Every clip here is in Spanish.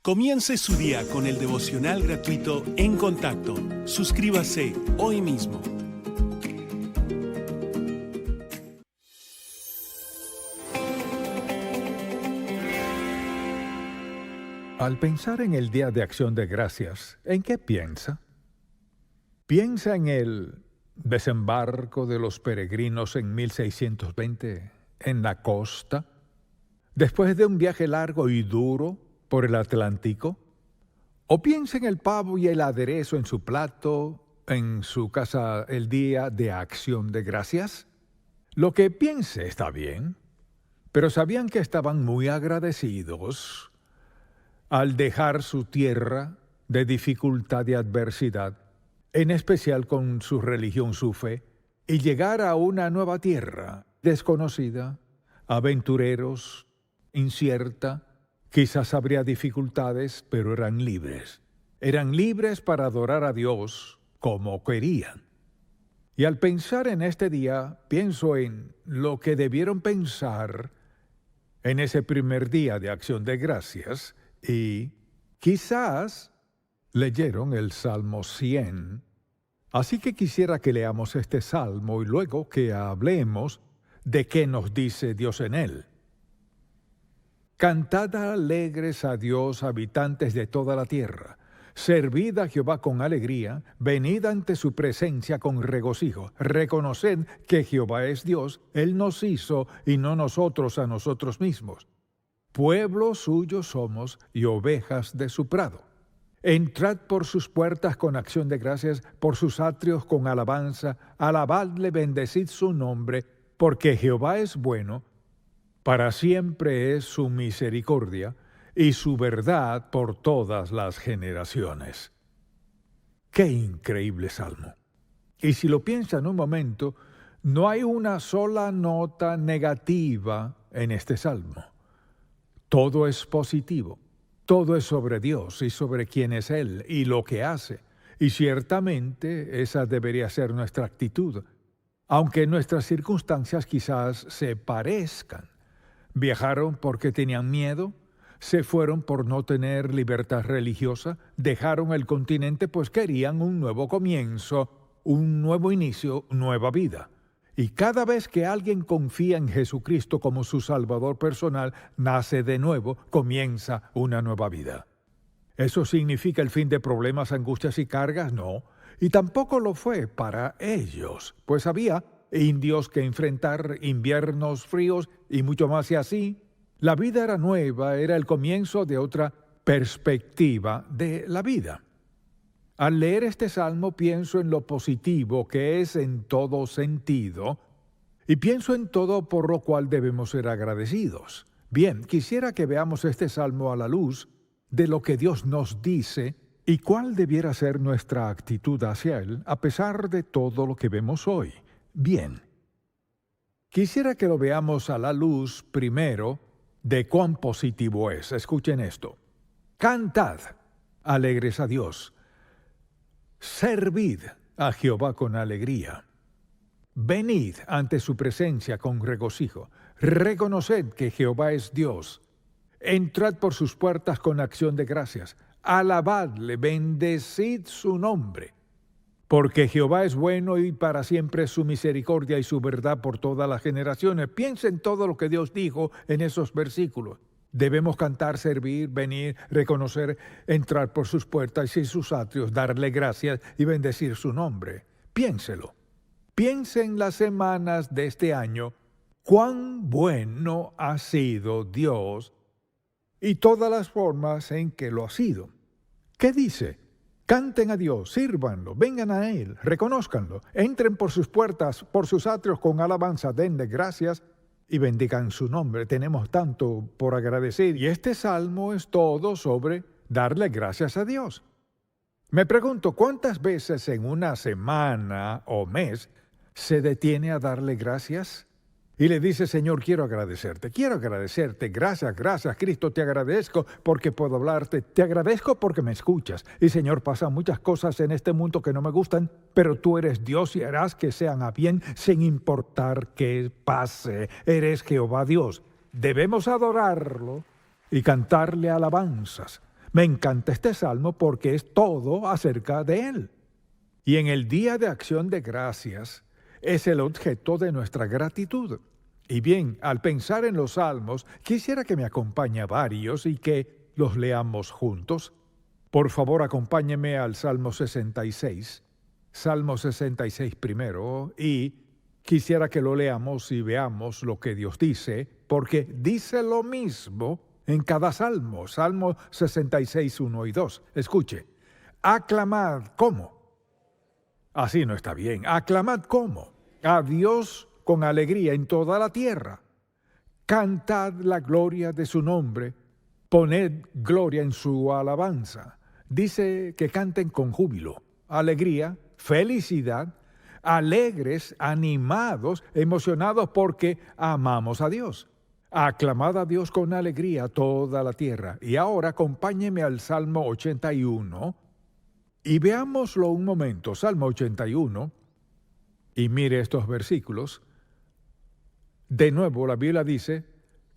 Comience su día con el devocional gratuito En Contacto. Suscríbase hoy mismo. Al pensar en el Día de Acción de Gracias, ¿en qué piensa? ¿Piensa en el desembarco de los peregrinos en 1620 en la costa, después de un viaje largo y duro por el Atlántico? ¿O piensa en el pavo y el aderezo en su plato, en su casa el Día de Acción de Gracias? Lo que piense está bien, pero ¿sabían que estaban muy agradecidos al dejar su tierra de dificultad y adversidad, en especial con su religión, su fe, y llegar a una nueva tierra desconocida, aventureros, incierta? Quizás habría dificultades, pero eran libres. Eran libres para adorar a Dios como querían. Y al pensar en este día, pienso en lo que debieron pensar en ese primer día de Acción de Gracias, y quizás leyeron el Salmo 100. Así que quisiera que leamos este salmo y luego que hablemos de qué nos dice Dios en él. Cantad alegres a Dios, habitantes de toda la tierra. Servid a Jehová con alegría, venid ante su presencia con regocijo. Reconoced que Jehová es Dios, Él nos hizo y no nosotros a nosotros mismos. Pueblo suyo somos y ovejas de su prado. Entrad por sus puertas con acción de gracias, por sus atrios con alabanza. Alabadle, bendecid su nombre, porque Jehová es bueno, para siempre es su misericordia, y su verdad por todas las generaciones. ¡Qué increíble salmo! Y si lo piensan un momento, no hay una sola nota negativa en este salmo. Todo es positivo, todo es sobre Dios y sobre quién es Él y lo que hace. Y ciertamente esa debería ser nuestra actitud, aunque nuestras circunstancias quizás se parezcan. Viajaron porque tenían miedo, se fueron por no tener libertad religiosa, dejaron el continente pues querían un nuevo comienzo, un nuevo inicio, nueva vida. Y cada vez que alguien confía en Jesucristo como su Salvador personal, nace de nuevo, comienza una nueva vida. ¿Eso significa el fin de problemas, angustias y cargas? No. Y tampoco lo fue para ellos, pues había indios que enfrentar, inviernos fríos y mucho más y así. La vida era nueva, era el comienzo de otra perspectiva de la vida. Al leer este salmo pienso en lo positivo que es en todo sentido y pienso en todo por lo cual debemos ser agradecidos. Bien, quisiera que veamos este salmo a la luz de lo que Dios nos dice y cuál debiera ser nuestra actitud hacia Él a pesar de todo lo que vemos hoy. Bien, quisiera que lo veamos a la luz primero de cuán positivo es. Escuchen esto. Cantad alegres a Dios. Servid a Jehová con alegría. Venid ante su presencia con regocijo. Reconoced que Jehová es Dios. Entrad por sus puertas con acción de gracias. Alabadle, bendecid su nombre. Porque Jehová es bueno y para siempre es su misericordia y su verdad por todas las generaciones. Piensa en todo lo que Dios dijo en esos versículos. Debemos cantar, servir, venir, reconocer, entrar por sus puertas y sus atrios, darle gracias y bendecir su nombre. Piénselo. Piense en las semanas de este año, cuán bueno ha sido Dios y todas las formas en que lo ha sido. ¿Qué dice? Canten a Dios, sírvanlo, vengan a Él, reconózcanlo, entren por sus puertas, por sus atrios con alabanza, denle gracias y bendigan su nombre. Tenemos tanto por agradecer y este salmo es todo sobre darle gracias a Dios. Me pregunto, ¿cuántas veces en una semana o mes se detiene a darle gracias? Y le dice, Señor, quiero agradecerte, gracias, Cristo, te agradezco porque puedo hablarte, te agradezco porque me escuchas. Y Señor, pasan muchas cosas en este mundo que no me gustan, pero tú eres Dios y harás que sean a bien sin importar qué pase. Eres Jehová Dios. Debemos adorarlo y cantarle alabanzas. Me encanta este salmo porque es todo acerca de Él. Y en el Día de Acción de Gracias es el objeto de nuestra gratitud. Y bien, al pensar en los salmos, quisiera que me acompañe a varios y que los leamos juntos. Por favor, acompáñeme al Salmo 66. Salmo 66 primero, y quisiera que lo leamos y veamos lo que Dios dice, porque dice lo mismo en cada salmo. Salmo 66, 1 y 2. Escuche. Aclamad, ¿cómo? Así no está bien. Aclamad, ¿cómo? A Dios con alegría en toda la tierra. Cantad la gloria de su nombre. Poned gloria en su alabanza. Dice que canten con júbilo, alegría, felicidad, alegres, animados, emocionados porque amamos a Dios. Aclamad a Dios con alegría toda la tierra. Y ahora acompáñeme al Salmo 81 y veámoslo un momento. Salmo 81, y mire estos versículos. De nuevo la Biblia dice,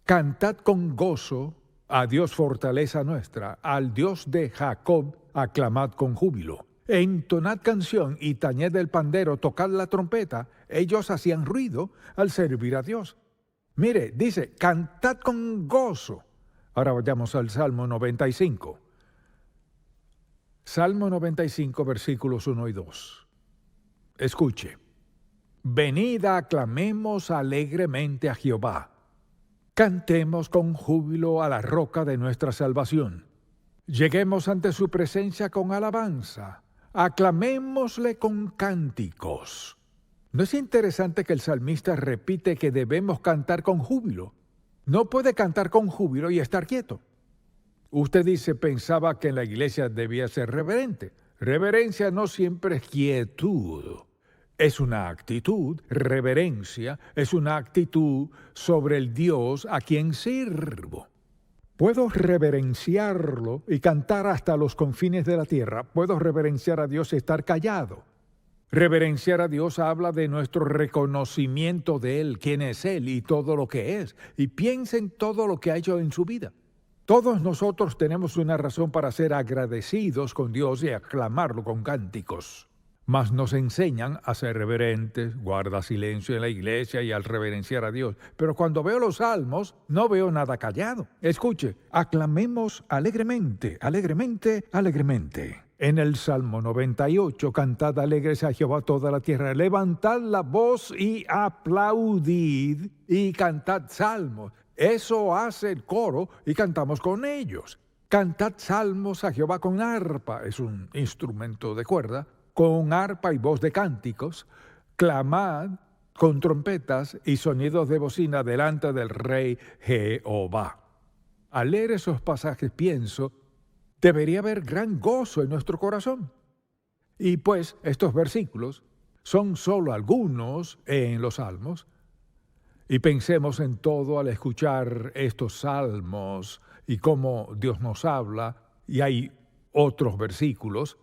cantad con gozo a Dios fortaleza nuestra, al Dios de Jacob aclamad con júbilo. Entonad canción y tañed el pandero, tocad la trompeta. Ellos hacían ruido al servir a Dios. Mire, dice, cantad con gozo. Ahora vayamos al Salmo 95. Salmo 95, versículos 1 y 2. Escuche. Venid, aclamemos alegremente a Jehová. Cantemos con júbilo a la roca de nuestra salvación. Lleguemos ante su presencia con alabanza. Aclamémosle con cánticos. ¿No es interesante que el salmista repite que debemos cantar con júbilo? No puede cantar con júbilo y estar quieto. Usted dice, pensaba que en la iglesia debía ser reverente. Reverencia no siempre es quietud. Es una actitud, reverencia, es una actitud sobre el Dios a quien sirvo. Puedo reverenciarlo y cantar hasta los confines de la tierra. Puedo reverenciar a Dios y estar callado. Reverenciar a Dios habla de nuestro reconocimiento de Él, quién es Él y todo lo que es. Y piensa en todo lo que ha hecho en su vida. Todos nosotros tenemos una razón para ser agradecidos con Dios y aclamarlo con cánticos. Mas nos enseñan a ser reverentes, guarda silencio en la iglesia y al reverenciar a Dios. Pero cuando veo los salmos, no veo nada callado. Escuche, aclamemos alegremente, alegremente, alegremente. En el Salmo 98, cantad alegres a Jehová toda la tierra, levantad la voz y aplaudid y cantad salmos. Eso hace el coro y cantamos con ellos. Cantad salmos a Jehová con arpa, es un instrumento de cuerda, con arpa y voz de cánticos, clamad con trompetas y sonidos de bocina delante del Rey Jehová. Al leer esos pasajes pienso, debería haber gran gozo en nuestro corazón. Y pues estos versículos son solo algunos en los salmos. Y pensemos en todo al escuchar estos salmos y cómo Dios nos habla, y hay otros versículos.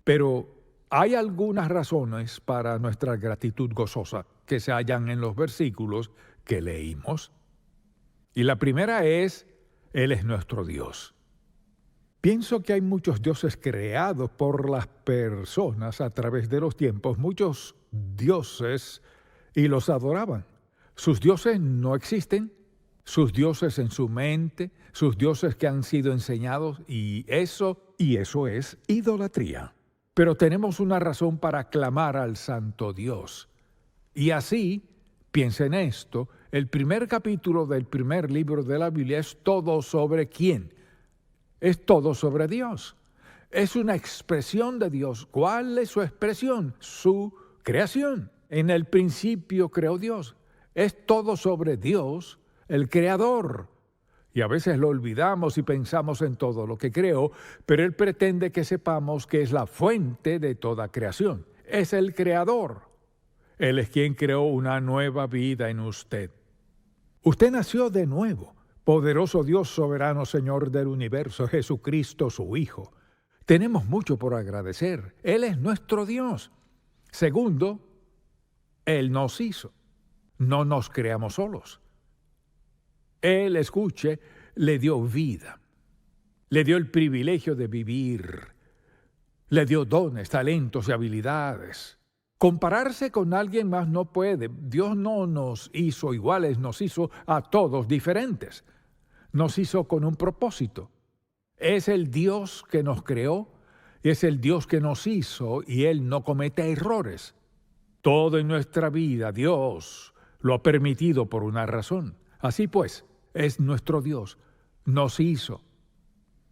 Pero hay algunas razones para nuestra gratitud gozosa que se hallan en los versículos que leímos. Y la primera es, Él es nuestro Dios. Pienso que hay muchos dioses creados por las personas a través de los tiempos, muchos dioses, y los adoraban. Sus dioses no existen, sus dioses en su mente, sus dioses que han sido enseñados, y eso es idolatría. Pero tenemos una razón para clamar al Santo Dios. Y así, piensa en esto, el primer capítulo del primer libro de la Biblia es todo sobre ¿quién? Es todo sobre Dios. Es una expresión de Dios. ¿Cuál es su expresión? Su creación. En el principio creó Dios. Es todo sobre Dios, el Creador. Y a veces lo olvidamos y pensamos en todo lo que creó, pero Él pretende que sepamos que es la fuente de toda creación. Es el Creador. Él es quien creó una nueva vida en usted. Usted nació de nuevo. Poderoso Dios, soberano Señor del universo, Jesucristo, su Hijo. Tenemos mucho por agradecer. Él es nuestro Dios. Segundo, Él nos hizo. No nos creamos solos. Él, escuche, le dio vida. le dio el privilegio de vivir, le dio dones, talentos y habilidades. Compararse con alguien más no puede. Dios no nos hizo iguales, nos hizo a todos diferentes. Nos hizo con un propósito. Es el Dios que nos creó, es el Dios que nos hizo y Él no comete errores. Todo en nuestra vida Dios lo ha permitido por una razón. Así pues, es nuestro Dios, nos hizo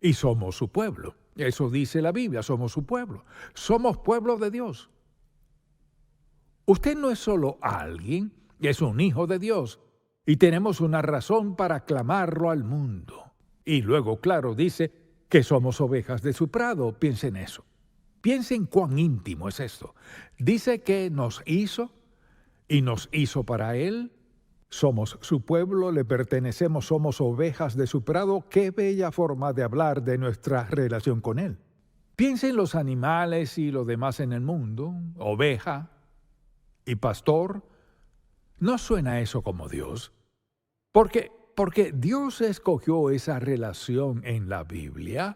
y somos su pueblo. Eso dice la Biblia, somos su pueblo. Somos pueblo de Dios. Usted no es solo alguien, es un hijo de Dios y tenemos una razón para aclamarlo al mundo. Y luego, claro, dice que somos ovejas de su prado. Piensen en eso. Piensen cuán íntimo es esto. Dice que nos hizo y nos hizo para Él. Somos su pueblo, le pertenecemos, somos ovejas de su prado. Qué bella forma de hablar de nuestra relación con Él. Piensen en los animales y lo demás en el mundo. Oveja y pastor. ¿No suena eso como Dios? Porque Dios escogió esa relación en la Biblia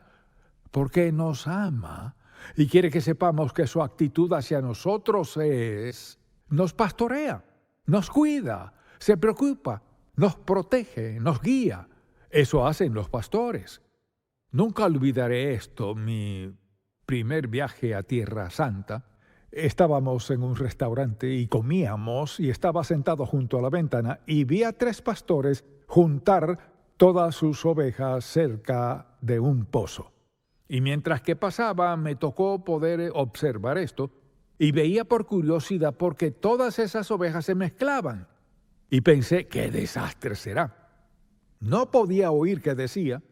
porque nos ama y quiere que sepamos que su actitud hacia nosotros nos pastorea, nos cuida, se preocupa, nos protege, nos guía. Eso hacen los pastores. Nunca olvidaré esto, mi primer viaje a Tierra Santa. Estábamos en un restaurante y comíamos y estaba sentado junto a la ventana y vi a 3 pastores juntar todas sus ovejas cerca de un pozo. Y mientras que pasaba me tocó poder observar esto y veía por curiosidad porque todas esas ovejas se mezclaban. Y pensé, ¿qué desastre será? No podía oír qué decía,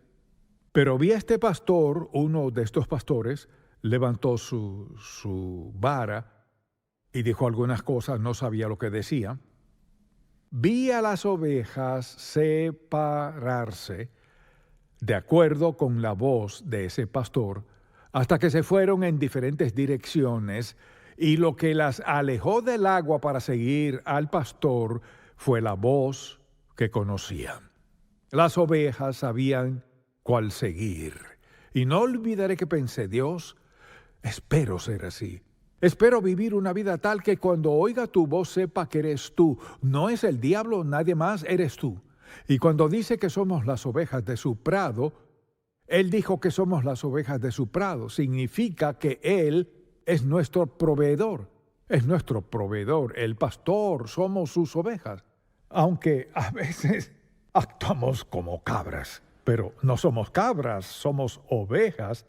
pero vi a este pastor, uno de estos pastores, levantó su vara y dijo algunas cosas, no sabía lo que decía. Vi a las ovejas separarse de acuerdo con la voz de ese pastor, hasta que se fueron en diferentes direcciones, y lo que las alejó del agua para seguir al pastor fue la voz que conocían. Las ovejas sabían cuál seguir. Y no olvidaré que pensé, Dios, espero ser así. Espero vivir una vida tal que cuando oiga tu voz sepa que eres tú. No es el diablo, nadie más, eres tú. Y cuando dice que somos las ovejas de su prado, Él dijo que somos las ovejas de su prado. Significa que Él es nuestro proveedor. Es nuestro proveedor, el pastor, somos sus ovejas. Aunque a veces actuamos como cabras, pero no somos cabras, somos ovejas.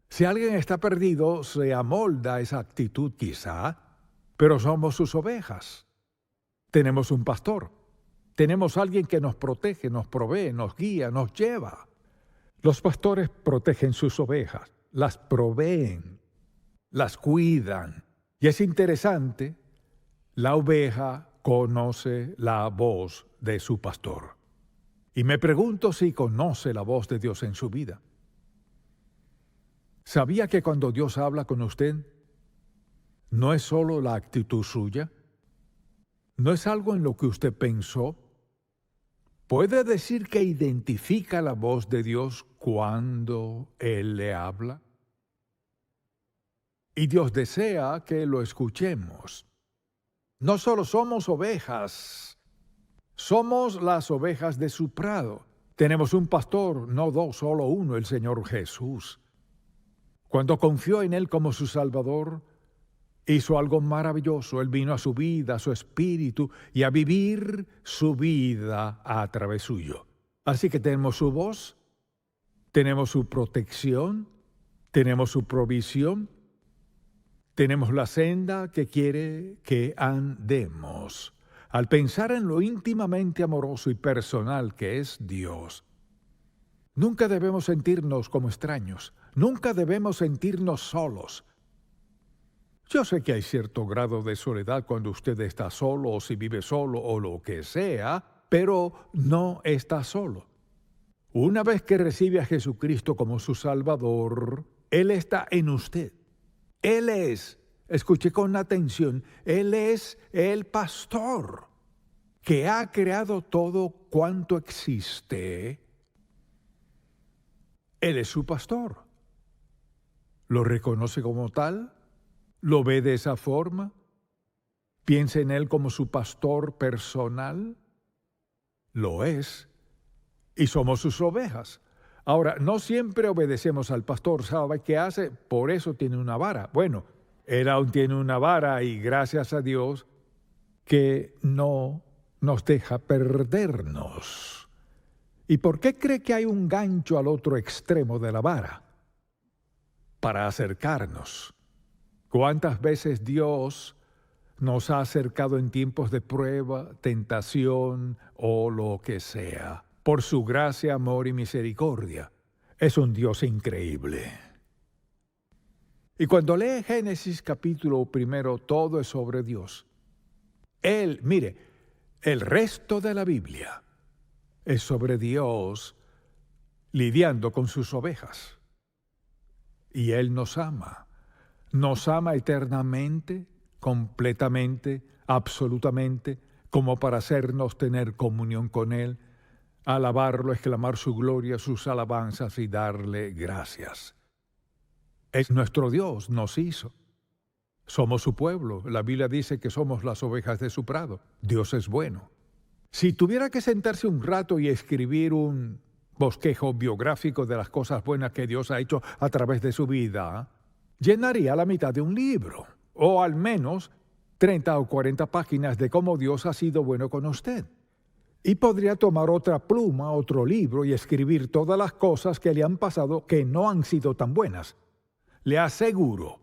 Si alguien está perdido, se amolda esa actitud quizá, pero somos sus ovejas. Tenemos un pastor. Tenemos alguien que nos protege, nos provee, nos guía, nos lleva. Los pastores protegen sus ovejas, las proveen, las cuidan. Y es interesante, la oveja conoce la voz de su pastor. Y me pregunto si conoce la voz de Dios en su vida. ¿Sabía que cuando Dios habla con usted, no es solo la actitud suya? ¿No es algo en lo que usted pensó? ¿Puede decir que identifica la voz de Dios cuando Él le habla? Y Dios desea que lo escuchemos. No solo somos ovejas, somos las ovejas de su prado. Tenemos un pastor, no 2, solo uno, el Señor Jesús. Cuando confió en Él como su Salvador, hizo algo maravilloso. Él vino a su vida, a su espíritu, y a vivir su vida a través suyo. Así que tenemos su voz, tenemos su protección, tenemos su provisión, tenemos la senda que quiere que andemos. Al pensar en lo íntimamente amoroso y personal que es Dios, nunca debemos sentirnos como extraños, nunca debemos sentirnos solos. Yo sé que hay cierto grado de soledad cuando usted está solo o si vive solo o lo que sea, pero no está solo. Una vez que recibe a Jesucristo como su Salvador, Él está en usted. Él es, escuche con atención, Él es el pastor que ha creado todo cuanto existe Él es su pastor. ¿Lo reconoce como tal? ¿Lo ve de esa forma? ¿Piensa en Él como su pastor personal? Lo es. Y somos sus ovejas. Ahora, no siempre obedecemos al pastor. ¿Sabe qué hace? Por eso tiene una vara. Bueno, Él aún tiene una vara y gracias a Dios que no nos deja perdernos. ¿Y por qué cree que hay un gancho al otro extremo de la vara? Para acercarnos. ¿Cuántas veces Dios nos ha acercado en tiempos de prueba, tentación o lo que sea? Por su gracia, amor y misericordia. Es un Dios increíble. Y cuando lee Génesis capítulo 1, todo es sobre Dios. Él, mire, el resto de la Biblia es sobre Dios lidiando con sus ovejas. Y Él nos ama eternamente, completamente, absolutamente, como para hacernos tener comunión con Él, alabarlo, exclamar su gloria, sus alabanzas y darle gracias. Es nuestro Dios, nos hizo. Somos su pueblo. La Biblia dice que somos las ovejas de su prado. Dios es bueno. Si tuviera que sentarse un rato y escribir un bosquejo biográfico de las cosas buenas que Dios ha hecho a través de su vida, llenaría la mitad de un libro, o al menos 30 o 40 páginas de cómo Dios ha sido bueno con usted. Y podría tomar otra pluma, otro libro y escribir todas las cosas que le han pasado que no han sido tan buenas. Le aseguro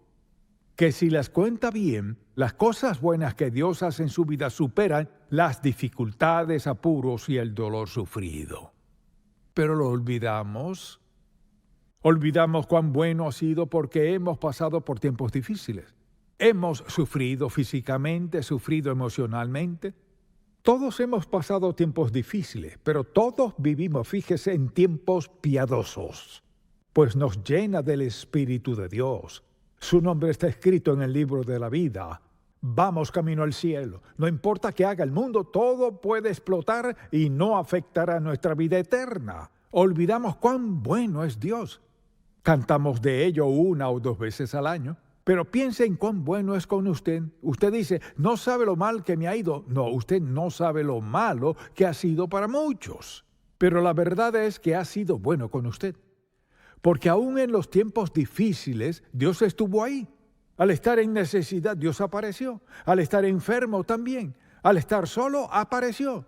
que si las cuenta bien, las cosas buenas que Dios hace en su vida superan las dificultades, apuros y el dolor sufrido. Pero lo olvidamos. Olvidamos cuán bueno ha sido porque hemos pasado por tiempos difíciles. Hemos sufrido físicamente, sufrido emocionalmente. Todos hemos pasado tiempos difíciles, pero todos vivimos, fíjese, en tiempos piadosos, pues nos llena del Espíritu de Dios. Su nombre está escrito en el libro de la vida. Vamos camino al cielo. No importa qué haga el mundo, todo puede explotar y no afectará nuestra vida eterna. Olvidamos cuán bueno es Dios. Cantamos de ello 1 o 2 veces al año. Pero piense en cuán bueno es con usted. Usted dice, no sabe lo mal que me ha ido. No, usted no sabe lo malo que ha sido para muchos. Pero la verdad es que ha sido bueno con usted. Porque aún en los tiempos difíciles, Dios estuvo ahí. Al estar en necesidad, Dios apareció. Al estar enfermo también. Al estar solo, apareció.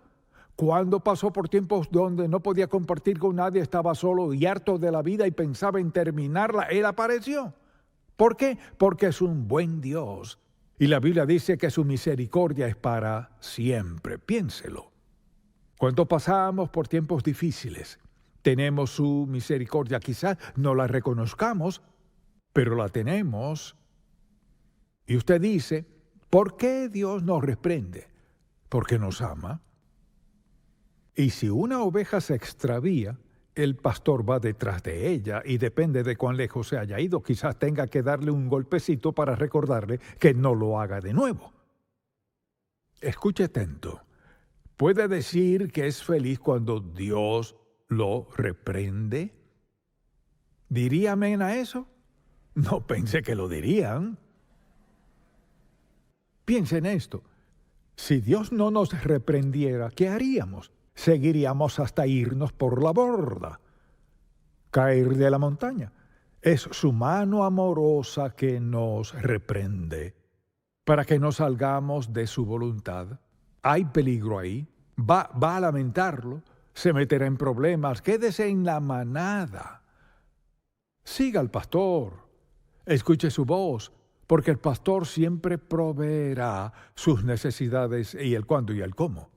Cuando pasó por tiempos donde no podía compartir con nadie, estaba solo y harto de la vida y pensaba en terminarla, Él apareció. ¿Por qué? Porque es un buen Dios. Y la Biblia dice que su misericordia es para siempre. Piénselo. Cuando pasamos por tiempos difíciles, tenemos su misericordia. Quizás no la reconozcamos, pero la tenemos. Y usted dice, ¿por qué Dios nos reprende? Porque nos ama. Y si una oveja se extravía, el pastor va detrás de ella y depende de cuán lejos se haya ido. Quizás tenga que darle un golpecito para recordarle que no lo haga de nuevo. Escuche atento. ¿Puede decir que es feliz cuando Dios lo reprende? ¿Diría amén a eso? No pensé que lo dirían. Piense en esto. Si Dios no nos reprendiera, ¿qué haríamos? Seguiríamos hasta irnos por la borda, caer de la montaña. Es su mano amorosa que nos reprende para que no salgamos de su voluntad. Hay peligro ahí. Va a lamentarlo, se meterá en problemas. Quédese en la manada. Siga al pastor. Escuche su voz, porque el pastor siempre proveerá sus necesidades y el cuándo y el cómo.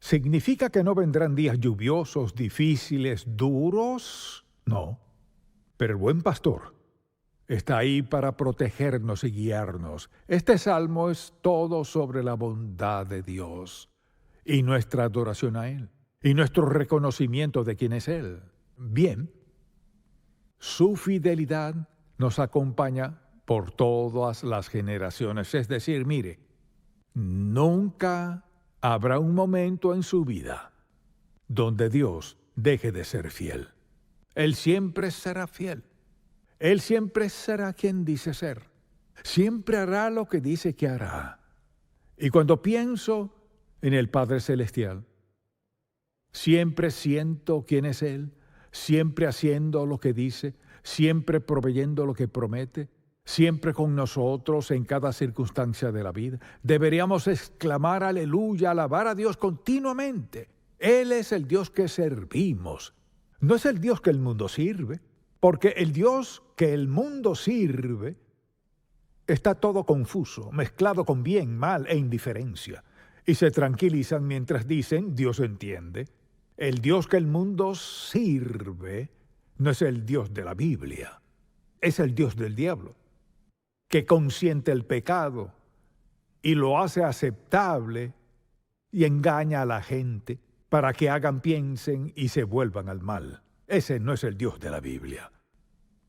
¿Significa que no vendrán días lluviosos, difíciles, duros? No. Pero el buen pastor está ahí para protegernos y guiarnos. Este salmo es todo sobre la bondad de Dios y nuestra adoración a Él y nuestro reconocimiento de quién es Él. Bien, su fidelidad nos acompaña por todas las generaciones. Es decir, mire, nunca habrá un momento en su vida donde Dios deje de ser fiel. Él siempre será fiel. Él siempre será quien dice ser. Siempre hará lo que dice que hará. Y cuando pienso en el Padre Celestial, siempre siento quién es Él, siempre haciendo lo que dice, siempre proveyendo lo que promete, siempre con nosotros en cada circunstancia de la vida. Deberíamos exclamar aleluya, alabar a Dios continuamente. Él es el Dios que servimos. No es el Dios que el mundo sirve, porque el Dios que el mundo sirve está todo confuso, mezclado con bien, mal e indiferencia. Y se tranquilizan mientras dicen, Dios entiende. El Dios que el mundo sirve no es el Dios de la Biblia, es el Dios del diablo, que consiente el pecado y lo hace aceptable y engaña a la gente para que piensen y se vuelvan al mal. Ese no es el Dios de la Biblia.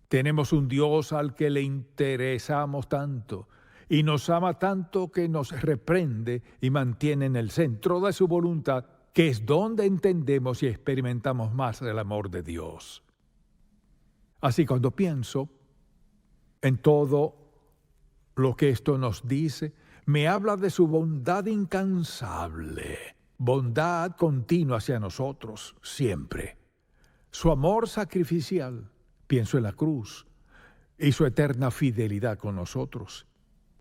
Tenemos un Dios al que le interesamos tanto y nos ama tanto que nos reprende y mantiene en el centro de su voluntad, que es donde entendemos y experimentamos más el amor de Dios. Así cuando pienso en todo lo que esto nos dice, me habla de su bondad incansable, bondad continua hacia nosotros, siempre. Su amor sacrificial, pienso en la cruz, y su eterna fidelidad con nosotros.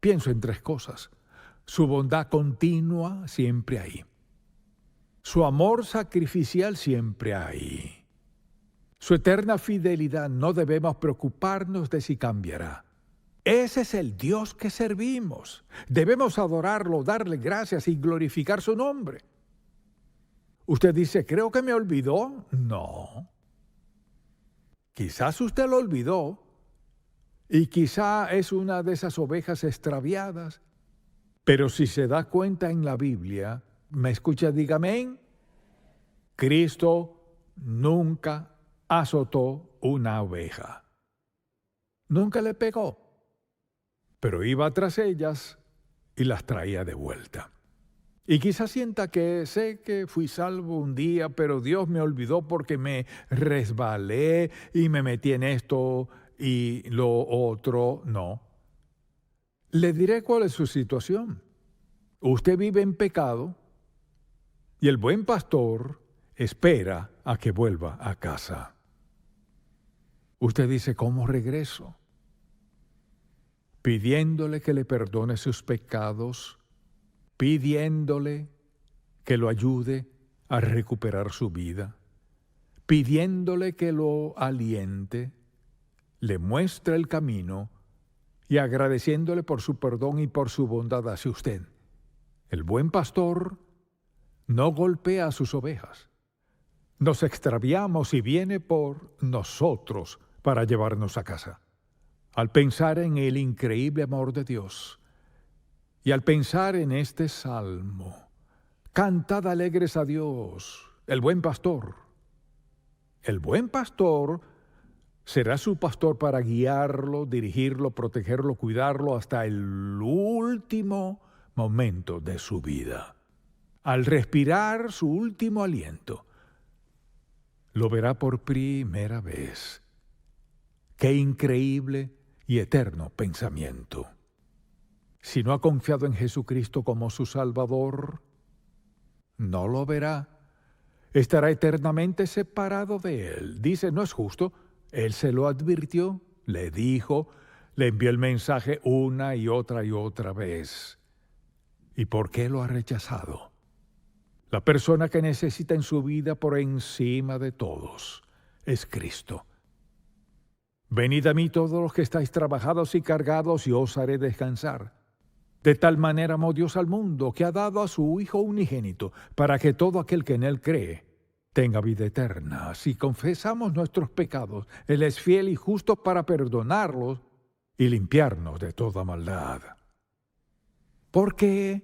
Pienso en tres cosas: su bondad continua, siempre ahí; su amor sacrificial, siempre ahí; su eterna fidelidad, no debemos preocuparnos de si cambiará. Ese es el Dios que servimos. Debemos adorarlo, darle gracias y glorificar su nombre. Usted dice, ¿creo que me olvidó? No. Quizás usted lo olvidó y quizá es una de esas ovejas extraviadas, pero si se da cuenta en la Biblia, ¿me escucha? Dígame amén. Cristo nunca azotó una oveja. Nunca le pegó, pero iba tras ellas y las traía de vuelta. Y quizás sienta que sé que fui salvo un día, pero Dios me olvidó porque me resbalé y me metí en esto y lo otro. No. Le diré cuál es su situación. Usted vive en pecado y el buen pastor espera a que vuelva a casa. Usted dice, ¿cómo regreso? Pidiéndole que le perdone sus pecados, pidiéndole que lo ayude a recuperar su vida, pidiéndole que lo aliente, le muestre el camino y agradeciéndole por su perdón y por su bondad hacia usted. El buen pastor no golpea a sus ovejas. Nos extraviamos y viene por nosotros para llevarnos a casa. Al pensar en el increíble amor de Dios y al pensar en este salmo, cantad alegres a Dios, el buen pastor. El buen pastor será su pastor para guiarlo, dirigirlo, protegerlo, cuidarlo hasta el último momento de su vida. Al respirar su último aliento, lo verá por primera vez. ¡Qué increíble y eterno pensamiento! Si no ha confiado en Jesucristo como su Salvador, no lo verá. Estará eternamente separado de Él. Dice, no es justo. Él se lo advirtió, le dijo, le envió el mensaje una y otra vez. ¿Y por qué lo ha rechazado? La persona que necesita en su vida por encima de todos es Cristo. Venid a mí todos los que estáis trabajados y cargados, y os haré descansar. De tal manera amó Dios al mundo, que ha dado a su Hijo unigénito, para que todo aquel que en Él cree tenga vida eterna. Si confesamos nuestros pecados, Él es fiel y justo para perdonarlos y limpiarnos de toda maldad. ¿Por qué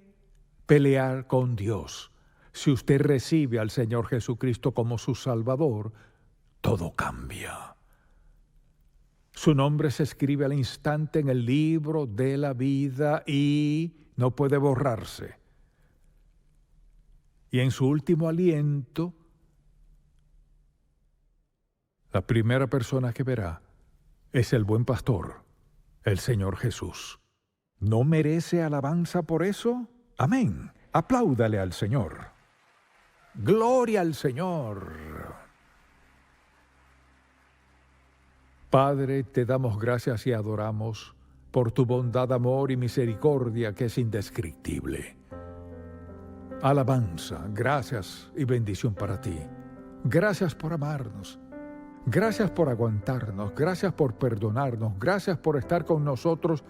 pelear con Dios? Si usted recibe al Señor Jesucristo como su Salvador, todo cambia. Su nombre se escribe al instante en el libro de la vida y no puede borrarse. Y en su último aliento, La primera persona que verá es el buen pastor, el Señor Jesús. ¿No merece alabanza por eso? Amén. Apláudale al Señor. Gloria al Señor. Padre, te damos gracias y adoramos por tu bondad, amor y misericordia que es indescriptible. Alabanza, gracias y bendición para ti. Gracias por amarnos. Gracias por aguantarnos. Gracias por perdonarnos. Gracias por estar con nosotros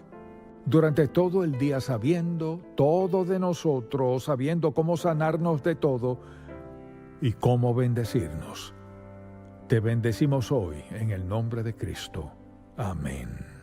durante todo el día, sabiendo todo de nosotros, sabiendo cómo sanarnos de todo y cómo bendecirnos. Te bendecimos hoy en el nombre de Cristo. Amén.